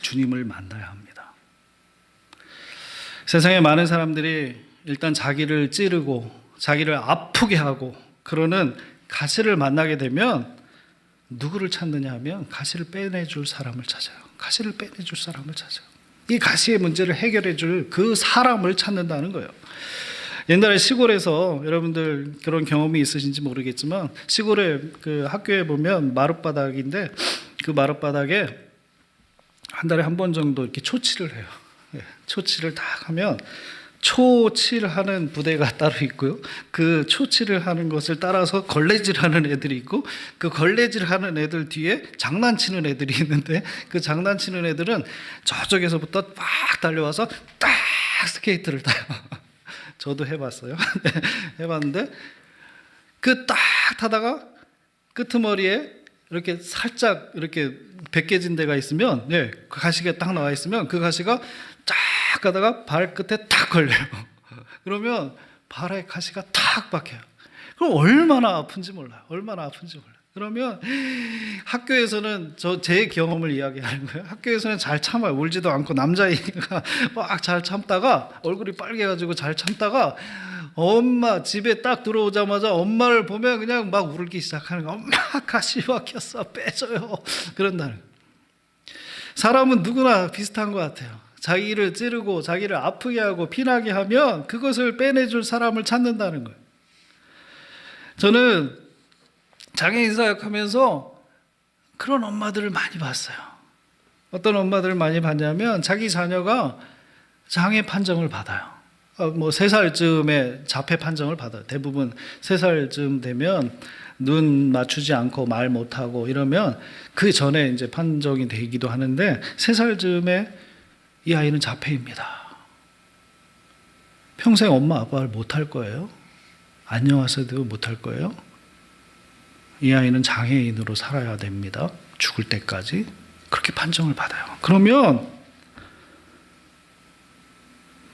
주님을 만나야 합니다. 세상에 많은 사람들이 일단 자기를 찌르고 자기를 아프게 하고 그러는 가시를 만나게 되면 누구를 찾느냐 하면 가시를 빼내줄 사람을 찾아요. 가시를 빼내줄 사람을 찾아요. 이 가시의 문제를 해결해 줄 그 사람을 찾는다는 거예요. 옛날에 시골에서 여러분들 그런 경험이 있으신지 모르겠지만 시골에 그 학교에 보면 마룻바닥인데 그 마룻바닥에 한 달에 한 번 정도 이렇게 초치를 해요. 초치를 딱 하면 초칠하는 부대가 따로 있고요. 그 초칠을 하는 것을 따라서 걸레질하는 애들이 있고 그 걸레질하는 애들 뒤에 장난치는 애들이 있는데 그 장난치는 애들은 저쪽에서부터 막 달려와서 딱 스케이트를 타요. 저도 해봤어요. 해봤는데 그 딱 타다가 끄트머리에 이렇게 살짝 이렇게 벗겨진 데가 있으면 그 가시가 딱 나와 있으면 그 가시가 쫙 가다가 발끝에 탁 걸려요. 그러면 발에 가시가 탁 박혀요. 그럼 얼마나 아픈지 몰라요. 얼마나 아픈지 몰라요. 그러면 학교에서는 제 경험을 이야기하는 거예요. 학교에서는 잘 참아요. 울지도 않고 남자이니까 막 잘 참다가 얼굴이 빨개가지고 잘 참다가 엄마 집에 딱 들어오자마자 엄마를 보면 그냥 막 울기 시작하는 거예요. 엄마 가시 박혔어 빼줘요. 그런다는 거예요. 사람은 누구나 비슷한 것 같아요. 자기를 찌르고 자기를 아프게 하고 피나게 하면 그것을 빼내줄 사람을 찾는다는 거예요. 저는 장애인 사역하면서 그런 엄마들을 많이 봤어요. 어떤 엄마들을 많이 봤냐면 자기 자녀가 장애 판정을 받아요. 3살쯤에 자폐 판정을 받아요. 대부분 3살쯤 되면 눈 맞추지 않고 말 못하고 이러면 그 전에 이제 판정이 되기도 하는데 3살쯤에 이 아이는 자폐입니다. 평생 엄마 아빠를 못할 거예요. 안녕하세요도 못할 거예요. 이 아이는 장애인으로 살아야 됩니다. 죽을 때까지. 그렇게 판정을 받아요. 그러면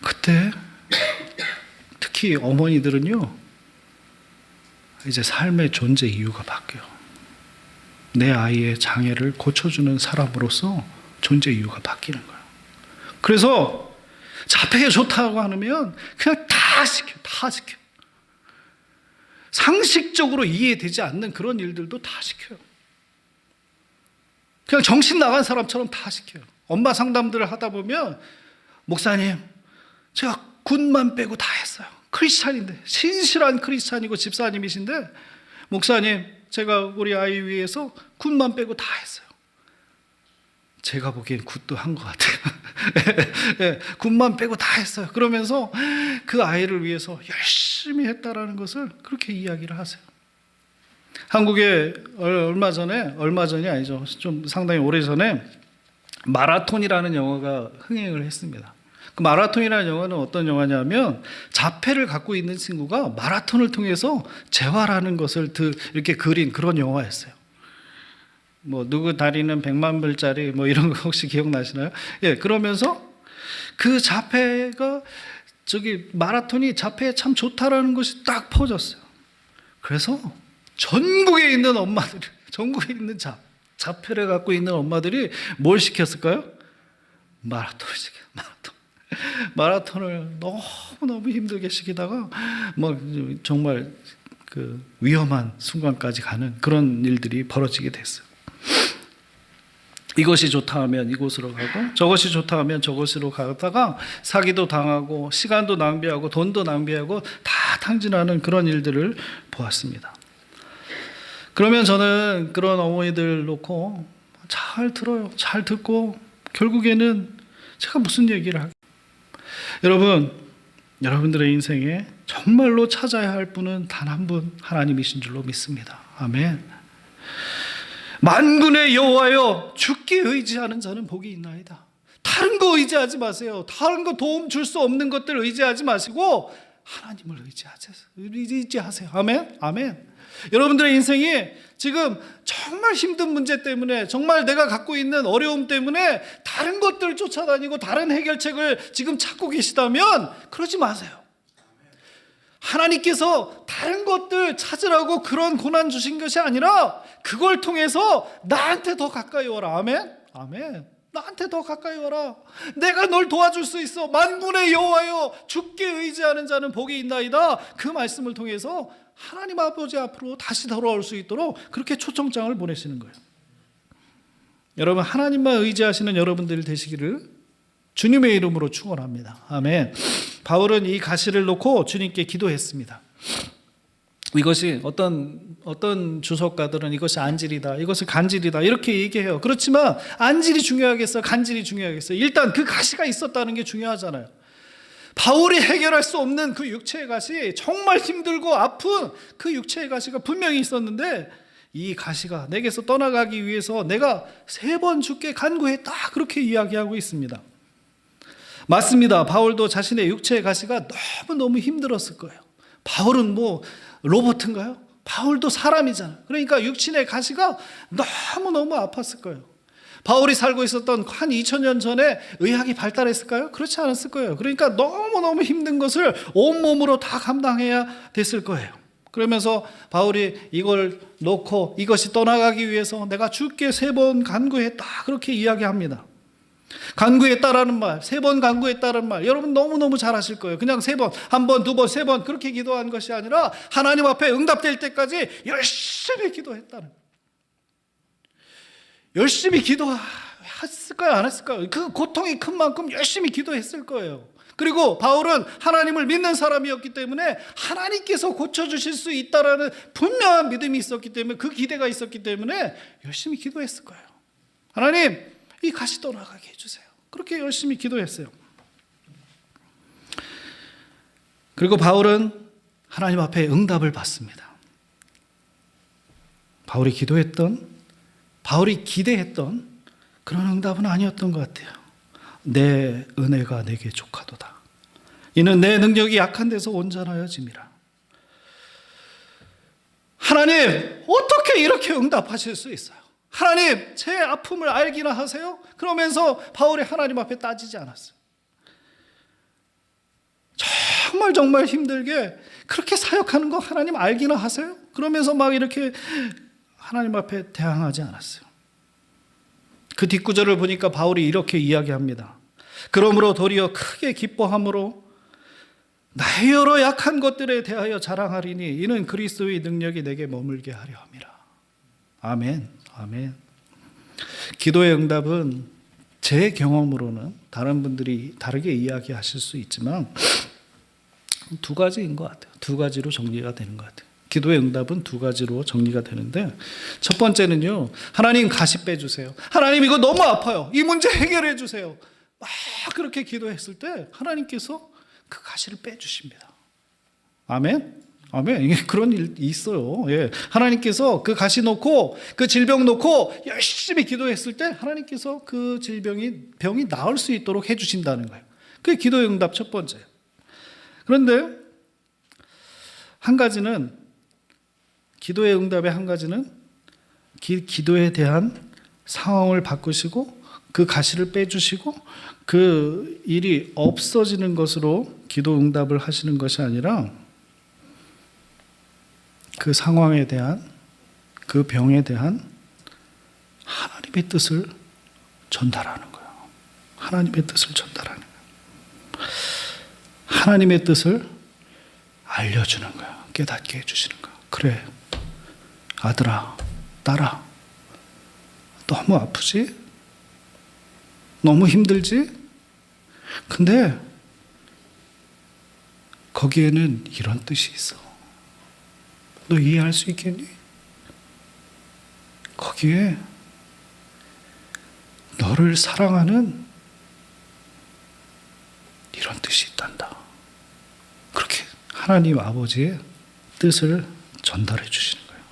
그때 특히 어머니들은요, 이제 삶의 존재 이유가 바뀌어요. 내 아이의 장애를 고쳐주는 사람으로서 존재 이유가 바뀌는 거예요. 그래서 자폐에 좋다고 하면 그냥 다 시켜요. 상식적으로 이해되지 않는 그런 일들도 다 시켜요. 그냥 정신 나간 사람처럼 다 시켜요. 엄마 상담들을 하다 보면 목사님, 제가 굿만 빼고 다 했어요. 크리스찬인데, 신실한 크리스찬이고 집사님이신데 목사님, 제가 우리 아이 위해서 굿만 빼고 다 했어요. 제가 보기엔 굿도 한 것 같아요. 굿만 빼고 다 했어요. 그러면서 그 아이를 위해서 열심히 했다라는 것을 그렇게 이야기를 하세요. 한국에 얼마 전이 아니죠. 좀 상당히 오래전에 마라톤이라는 영화가 흥행을 했습니다. 그 마라톤이라는 영화는 어떤 영화냐면 자폐를 갖고 있는 친구가 마라톤을 통해서 재활하는 것을 이렇게 그린 그런 영화였어요. 누구 다리는 100만 불짜리 이런 거 혹시 기억나시나요? 그러면서 그 자폐가 마라톤이 자폐에 참 좋다라는 것이 딱 퍼졌어요. 그래서 전국에 있는 엄마들, 전국에 있는 자폐를 갖고 있는 엄마들이 뭘 시켰을까요? 마라톤을 시켜요. 마라톤을 너무 힘들게 시키다가 정말 그 위험한 순간까지 가는 그런 일들이 벌어지게 됐어요. 이것이 좋다 하면 이곳으로 가고 저것이 좋다 하면 저것으로 가다가 사기도 당하고 시간도 낭비하고 돈도 낭비하고 다 탕진하는 그런 일들을 보았습니다. 그러면 저는 그런 어머니들 놓고 잘 들어요. 잘 듣고 결국에는 제가 무슨 얘기를 할까요? 여러분들의 인생에 정말로 찾아야 할 분은 단 한 분, 하나님이신 줄로 믿습니다. 아멘. 만군의 여호와여, 주께 의지하는 자는 복이 있나이다. 다른 거 의지하지 마세요. 다른 거 도움 줄 수 없는 것들 의지하지 마시고 하나님을 의지하세요. 아멘? 아멘. 여러분들의 인생이 지금 정말 힘든 문제 때문에, 정말 내가 갖고 있는 어려움 때문에 다른 것들을 쫓아다니고 다른 해결책을 지금 찾고 계시다면 그러지 마세요. 하나님께서 다른 것들 찾으라고 그런 고난 주신 것이 아니라 그걸 통해서 나한테 더 가까이 와라. 아멘? 아멘. 나한테 더 가까이 와라. 내가 널 도와줄 수 있어. 만군의 여호와여, 주께 의지하는 자는 복이 있나이다. 그 말씀을 통해서 하나님 아버지 앞으로 다시 돌아올 수 있도록 그렇게 초청장을 보내시는 거예요. 여러분, 하나님만 의지하시는 여러분들 되시기를 주님의 이름으로 축원합니다. 아멘. 바울은 이 가시를 놓고 주님께 기도했습니다. 이것이 어떤 주석가들은 이것이 안질이다, 이것이 간질이다 이렇게 얘기해요. 그렇지만 안질이 중요하겠어요? 간질이 중요하겠어요? 일단 그 가시가 있었다는 게 중요하잖아요. 바울이 해결할 수 없는 그 육체의 가시, 정말 힘들고 아픈 그 육체의 가시가 분명히 있었는데 이 가시가 내게서 떠나가기 위해서 내가 3번 주께 간구했다, 그렇게 이야기하고 있습니다. 맞습니다. 바울도 자신의 육체의 가시가 너무너무 힘들었을 거예요. 바울은 뭐 로봇인가요? 바울도 사람이잖아요. 그러니까 육신의 가시가 너무너무 아팠을 거예요. 바울이 살고 있었던 한 2000년 전에 의학이 발달했을까요? 그렇지 않았을 거예요. 그러니까 너무너무 힘든 것을 온몸으로 다 감당해야 됐을 거예요. 그러면서 바울이 이걸 놓고 이것이 떠나가기 위해서 내가 주께 3번 간구했다, 그렇게 이야기합니다. 간구했다라는 말, 3번 간구했다라는 말, 여러분 너무너무 잘 아실 거예요. 그냥 3번, 1번, 2번, 3번 그렇게 기도한 것이 아니라 하나님 앞에 응답될 때까지 열심히 기도했다는, 열심히 기도했을까요? 안 했을까요? 그 고통이 큰 만큼 열심히 기도했을 거예요. 그리고 바울은 하나님을 믿는 사람이었기 때문에 하나님께서 고쳐주실 수 있다라는 분명한 믿음이 있었기 때문에, 그 기대가 있었기 때문에 열심히 기도했을 거예요. 하나님, 이 가시 떠나가게 해주세요. 그렇게 열심히 기도했어요. 그리고 바울은 하나님 앞에 응답을 받습니다. 바울이 기대했던 그런 응답은 아니었던 것 같아요. 내 은혜가 내게 족하도다. 이는 내 능력이 약한 데서 온전하여짐이라. 하나님, 어떻게 이렇게 응답하실 수 있어요? 하나님, 제 아픔을 알기나 하세요? 그러면서 바울이 하나님 앞에 따지지 않았어요. 정말 힘들게 그렇게 사역하는 거 하나님 알기나 하세요? 그러면서 막 이렇게 하나님 앞에 대항하지 않았어요. 그 뒷구절을 보니까 바울이 이렇게 이야기합니다. 그러므로 도리어 크게 기뻐함으로 나의 여러 약한 것들에 대하여 자랑하리니 이는 그리스도의 능력이 내게 머물게 하려 함이라. 아멘. 아멘. 기도의 응답은 제 경험으로는 다른 분들이 다르게 이야기하실 수 있지만 2가지인 것 같아요. 2가지로 정리가 되는 것 같아요. 기도의 응답은 2가지로 정리가 되는데, 첫 번째는요, 하나님 가시 빼주세요. 하나님 이거 너무 아파요. 이 문제 해결해 주세요. 막 그렇게 기도했을 때 하나님께서 그 가시를 빼주십니다. 아멘. 아멘. 이게 그런 일이 있어요. 예. 하나님께서 그 가시 놓고 그 질병 놓고 열심히 기도했을 때 하나님께서 그 병이 나을 수 있도록 해주신다는 거예요. 그게 기도의 응답 첫 번째예요. 그런데 한 가지는, 기도의 응답의 한 가지는 기도에 대한 상황을 바꾸시고 그 가시를 빼주시고 그 일이 없어지는 것으로 기도 응답을 하시는 것이 아니라 그 상황에 대한, 그 병에 대한 하나님의 뜻을 전달하는 거예요. 하나님의 뜻을 전달하는 거예요. 하나님의 뜻을 알려주는 거예요. 깨닫게 해주시는 거예요. 그래, 아들아, 딸아, 너무 아프지? 너무 힘들지? 근데 거기에는 이런 뜻이 있어. 너 이해할 수 있겠니? 거기에 너를 사랑하는 이런 뜻이 있단다. 그렇게 하나님 아버지의 뜻을 전달해 주시는 거예요.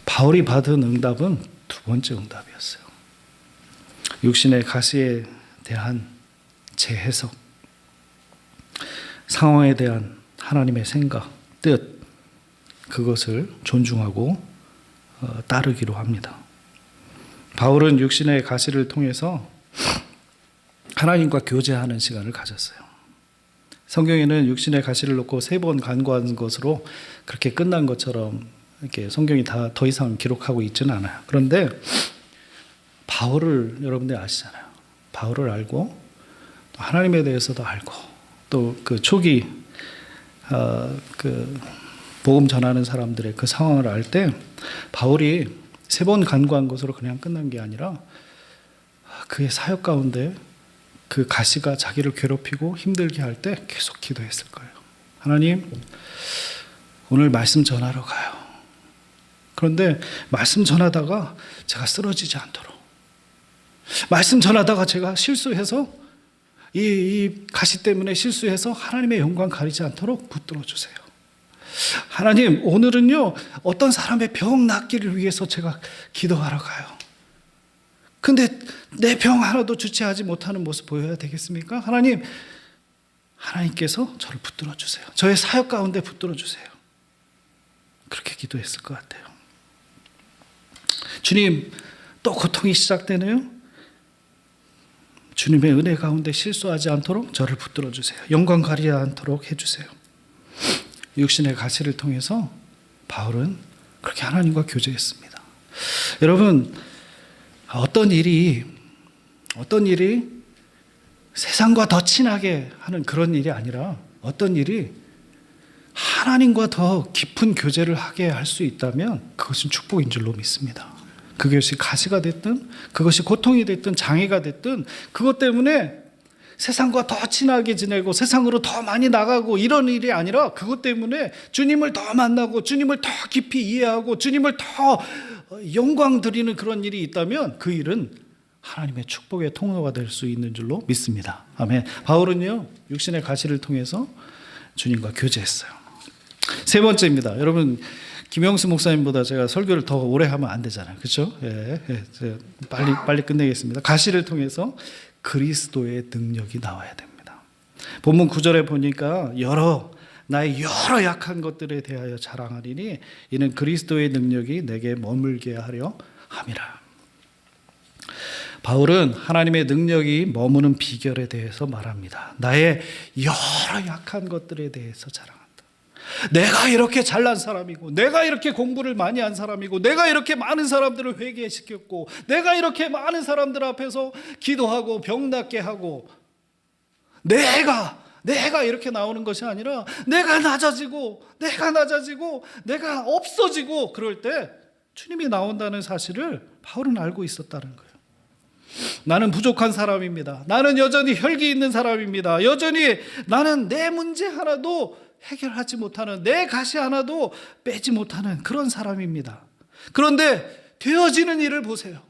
바울이 받은 응답은 2번째 응답이었어요. 육신의 가시에 대한 재해석. 상황에 대한 하나님의 생각, 뜻, 그것을 존중하고 따르기로 합니다. 바울은 육신의 가시를 통해서 하나님과 교제하는 시간을 가졌어요. 성경에는 육신의 가시를 놓고 3번 간구한 것으로 그렇게 끝난 것처럼 이렇게 성경이 다 더 이상 기록하고 있지는 않아요. 그런데 바울을 여러분들 아시잖아요. 바울을 알고 또 하나님에 대해서도 알고 또 그 초기 그 복음 전하는 사람들의 그 상황을 알 때 바울이 3번 간구한 것으로 그냥 끝난 게 아니라 그의 사역 가운데 그 가시가 자기를 괴롭히고 힘들게 할 때 계속 기도했을 거예요. 하나님, 오늘 말씀 전하러 가요. 그런데 말씀 전하다가 제가 쓰러지지 않도록, 말씀 전하다가 제가 실수해서 이 가시 때문에 실수해서 하나님의 영광 가리지 않도록 붙들어 주세요. 하나님, 오늘은요 어떤 사람의 병 낫기를 위해서 제가 기도하러 가요. 근데 내 병 하나도 주체하지 못하는 모습 보여야 되겠습니까? 하나님, 하나님께서 저를 붙들어 주세요. 저의 사역 가운데 붙들어 주세요. 그렇게 기도했을 것 같아요. 주님, 또 고통이 시작되네요. 주님의 은혜 가운데 실수하지 않도록 저를 붙들어 주세요. 영광 가리지 않도록 해주세요. 육신의 가시를 통해서 바울은 그렇게 하나님과 교제했습니다. 여러분, 어떤 일이 세상과 더 친하게 하는 그런 일이 아니라 어떤 일이 하나님과 더 깊은 교제를 하게 할 수 있다면 그것은 축복인 줄로 믿습니다. 그것이 가시가 됐든 그것이 고통이 됐든 장애가 됐든 그것 때문에 세상과 더 친하게 지내고 세상으로 더 많이 나가고 이런 일이 아니라 그것 때문에 주님을 더 만나고 주님을 더 깊이 이해하고 주님을 더 영광 드리는 그런 일이 있다면 그 일은 하나님의 축복의 통로가 될 수 있는 줄로 믿습니다. 아멘. 바울은요 육신의 가시를 통해서 주님과 교제했어요. 3번째입니다. 여러분, 김영수 목사님보다 제가 설교를 더 오래 하면 안 되잖아요. 그렇죠? 빨리 끝내겠습니다. 가시를 통해서 그리스도의 능력이 나와야 됩니다. 본문 9절에 보니까 나의 여러 약한 것들에 대하여 자랑하리니 이는 그리스도의 능력이 내게 머물게 하려 함이라. 바울은 하나님의 능력이 머무는 비결에 대해서 말합니다. 나의 여러 약한 것들에 대해서 자랑한다. 내가 이렇게 잘난 사람이고 내가 이렇게 공부를 많이 한 사람이고 내가 이렇게 많은 사람들을 회개시켰고 내가 이렇게 많은 사람들 앞에서 기도하고 병 낫게 하고 내가 이렇게 나오는 것이 아니라 내가 낮아지고 내가 없어지고 그럴 때 주님이 나온다는 사실을 바울은 알고 있었다는 거예요. 나는 부족한 사람입니다. 나는 여전히 혈기 있는 사람입니다. 여전히 나는 내 문제 하나도 해결하지 못하는, 내 가시 하나도 빼지 못하는 그런 사람입니다. 그런데 되어지는 일을 보세요.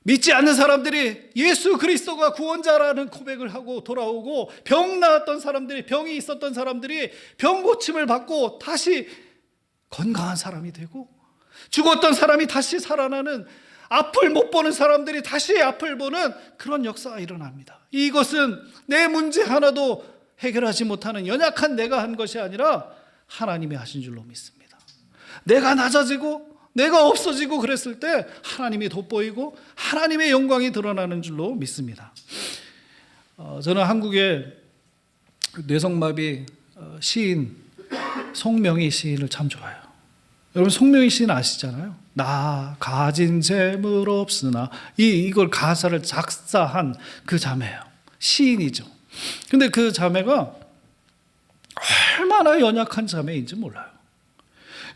믿지 않는 사람들이 예수 그리스도가 구원자라는 고백을 하고 돌아오고 병 나았던 사람들이, 병이 있었던 사람들이 병 고침을 받고 다시 건강한 사람이 되고 죽었던 사람이 다시 살아나는, 앞을 못 보는 사람들이 다시 앞을 보는 그런 역사가 일어납니다. 이것은 내 문제 하나도 해결하지 못하는 연약한 내가 한 것이 아니라 하나님이 하신 줄로 믿습니다. 내가 낮아지고 내가 없어지고 그랬을 때 하나님이 돋보이고 하나님의 영광이 드러나는 줄로 믿습니다. 저는 한국의 뇌성마비 시인 송명희 시인을 참 좋아해요. 여러분, 송명희 시인 아시잖아요. 나 가진 재물 없으나 이걸 가사를 작사한 그 자매예요. 시인이죠. 근데 그 자매가 얼마나 연약한 자매인지 몰라요.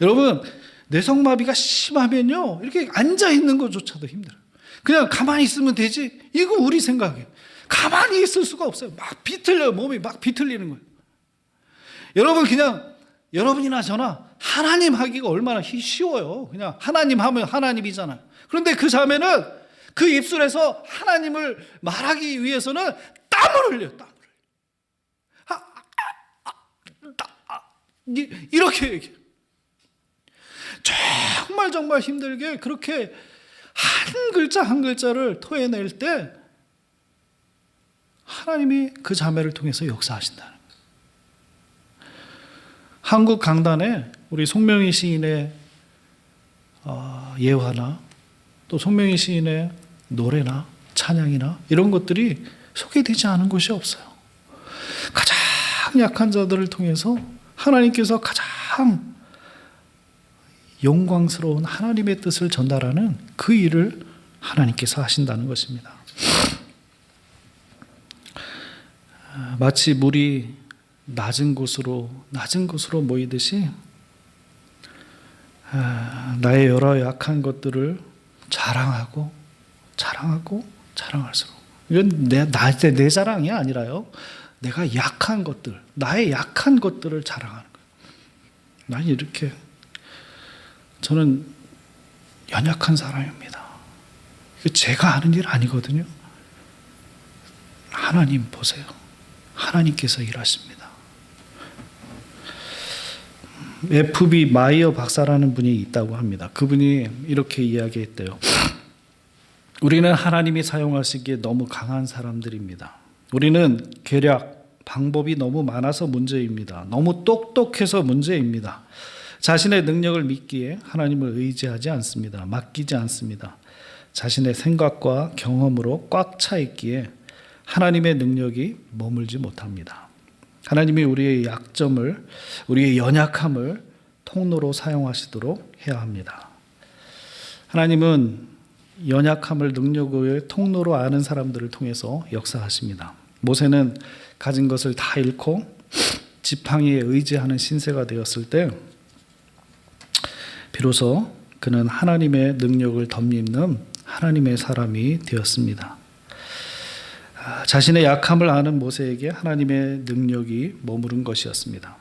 여러분, 뇌성마비가 심하면요 이렇게 앉아있는 것조차도 힘들어요. 그냥 가만히 있으면 되지, 이거 우리 생각이에요. 가만히 있을 수가 없어요. 막 비틀려요. 몸이 막 비틀리는 거예요. 여러분, 그냥 여러분이나 저나 하나님 하기가 얼마나 쉬워요. 그냥 하나님 하면 하나님이잖아요. 그런데 그 자매는 그 입술에서 하나님을 말하기 위해서는 땀을 흘려요. 이렇게 얘기해요. 정말 힘들게 그렇게 한 글자 한 글자를 토해낼 때 하나님이 그 자매를 통해서 역사하신다는 거예요. 한국 강단에 우리 송명희 시인의 예화나 또 송명희 시인의 노래나 찬양이나 이런 것들이 소개되지 않은 곳이 없어요. 가장 약한 자들을 통해서 하나님께서 가장 영광스러운 하나님의 뜻을 전달하는 그 일을 하나님께서 하신다는 것입니다. 마치 물이 낮은 곳으로 모이듯이 나의 여러 약한 것들을 자랑할수록 이건 내 자랑이 아니라요. 내가 약한 것들, 나의 약한 것들을 자랑하는 거예요. 난 이렇게 저는 연약한 사람입니다. 제가 하는 일 아니거든요. 하나님 보세요. 하나님께서 일하십니다. F.B. 마이어 박사라는 분이 있다고 합니다. 그분이 이렇게 이야기했대요. 우리는 하나님이 사용하시기에 너무 강한 사람들입니다. 우리는 계략, 방법이 너무 많아서 문제입니다. 너무 똑똑해서 문제입니다. 자신의 능력을 믿기에 하나님을 의지하지 않습니다. 맡기지 않습니다. 자신의 생각과 경험으로 꽉 차 있기에 하나님의 능력이 머물지 못합니다. 하나님이 우리의 약점을, 우리의 연약함을 통로로 사용하시도록 해야 합니다. 하나님은 연약함을 능력의 통로로 아는 사람들을 통해서 역사하십니다. 모세는 가진 것을 다 잃고 지팡이에 의지하는 신세가 되었을 때 비로소 그는 하나님의 능력을 덧입는 하나님의 사람이 되었습니다. 자신의 약함을 아는 모세에게 하나님의 능력이 머무른 것이었습니다.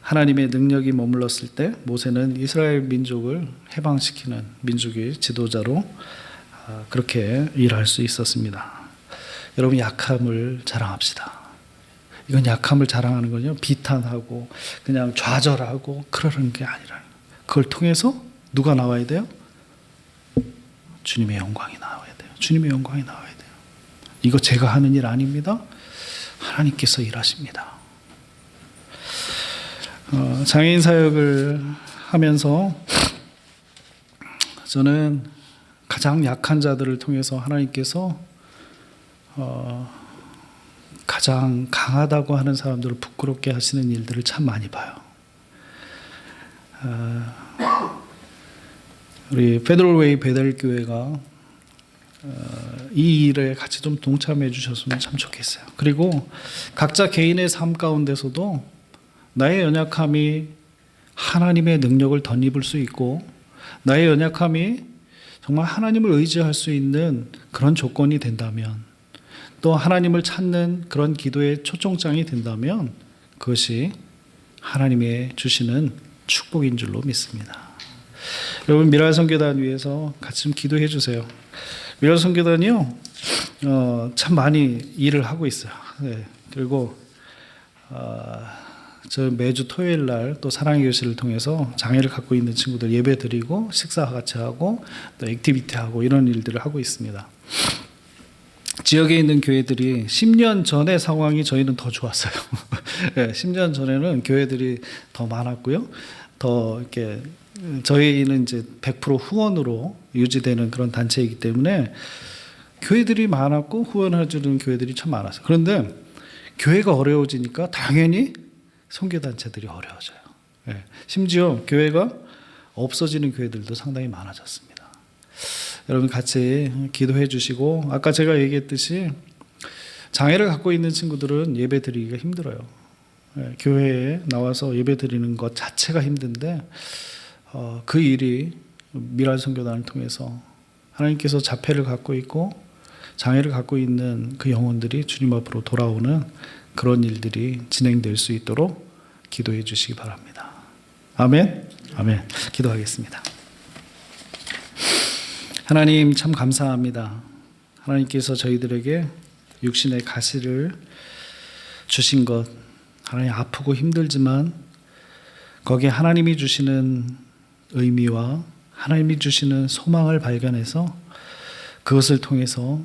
하나님의 능력이 머물렀을 때 모세는 이스라엘 민족을 해방시키는 민족의 지도자로 그렇게 일할 수 있었습니다. 여러분, 약함을 자랑합시다. 이건 약함을 자랑하는 거요, 비탄하고 그냥 좌절하고 그러는 게 아니라 그걸 통해서 누가 나와야 돼요? 주님의 영광이 나와야 돼요. 주님의 영광이 나와야 돼요. 이거 제가 하는 일 아닙니다. 하나님께서 일하십니다. 장애인 사역을 하면서 저는 가장 약한 자들을 통해서 하나님께서 가장 강하다고 하는 사람들을 부끄럽게 하시는 일들을 참 많이 봐요. 우리 페드롤웨이 베델교회가 이 일에 같이 좀 동참해 주셨으면 참 좋겠어요. 그리고 각자 개인의 삶 가운데서도 나의 연약함이 하나님의 능력을 덧입을 수 있고 나의 연약함이 정말 하나님을 의지할 수 있는 그런 조건이 된다면, 또 하나님을 찾는 그런 기도의 초청장이 된다면 그것이 하나님의 주시는 축복인 줄로 믿습니다. 여러분, 미랄 선교단 위해서 같이 좀 기도해 주세요. 미랄 선교단이요, 참 많이 일을 하고 있어요. 네. 그리고 저 매주 토요일 날 또 사랑의 교실을 통해서 장애를 갖고 있는 친구들 예배 드리고 식사 같이 하고 또 액티비티 하고 이런 일들을 하고 있습니다. 지역에 있는 교회들이 10년 전의 상황이 저희는 더 좋았어요. 네, 10년 전에는 교회들이 더 많았고요. 더 이렇게 저희는 이제 100% 후원으로 유지되는 그런 단체이기 때문에 교회들이 많았고 후원해주는 교회들이 참 많았어요. 그런데 교회가 어려워지니까 당연히 선교단체들이 어려워져요. 네. 심지어 교회가 없어지는 교회들도 상당히 많아졌습니다. 여러분 같이 기도해 주시고, 아까 제가 얘기했듯이 장애를 갖고 있는 친구들은 예배 드리기가 힘들어요. 네. 교회에 나와서 예배 드리는 것 자체가 힘든데 그 일이 미랄 선교단을 통해서 하나님께서 자폐를 갖고 있고 장애를 갖고 있는 그 영혼들이 주님 앞으로 돌아오는 그런 일들이 진행될 수 있도록 기도해 주시기 바랍니다. 아멘. 아멘. 기도하겠습니다. 하나님 참 감사합니다. 하나님께서 저희들에게 육신의 가시를 주신 것, 하나님 아프고 힘들지만 거기에 하나님이 주시는 의미와 하나님이 주시는 소망을 발견해서 그것을 통해서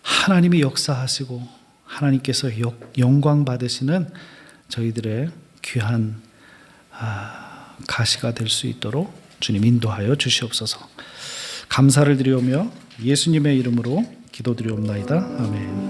하나님이 역사하시고 하나님께서 영광 받으시는 저희들의 귀한 가시가 될 수 있도록 주님 인도하여 주시옵소서. 감사를 드리오며 예수님의 이름으로 기도드리옵나이다. 아멘.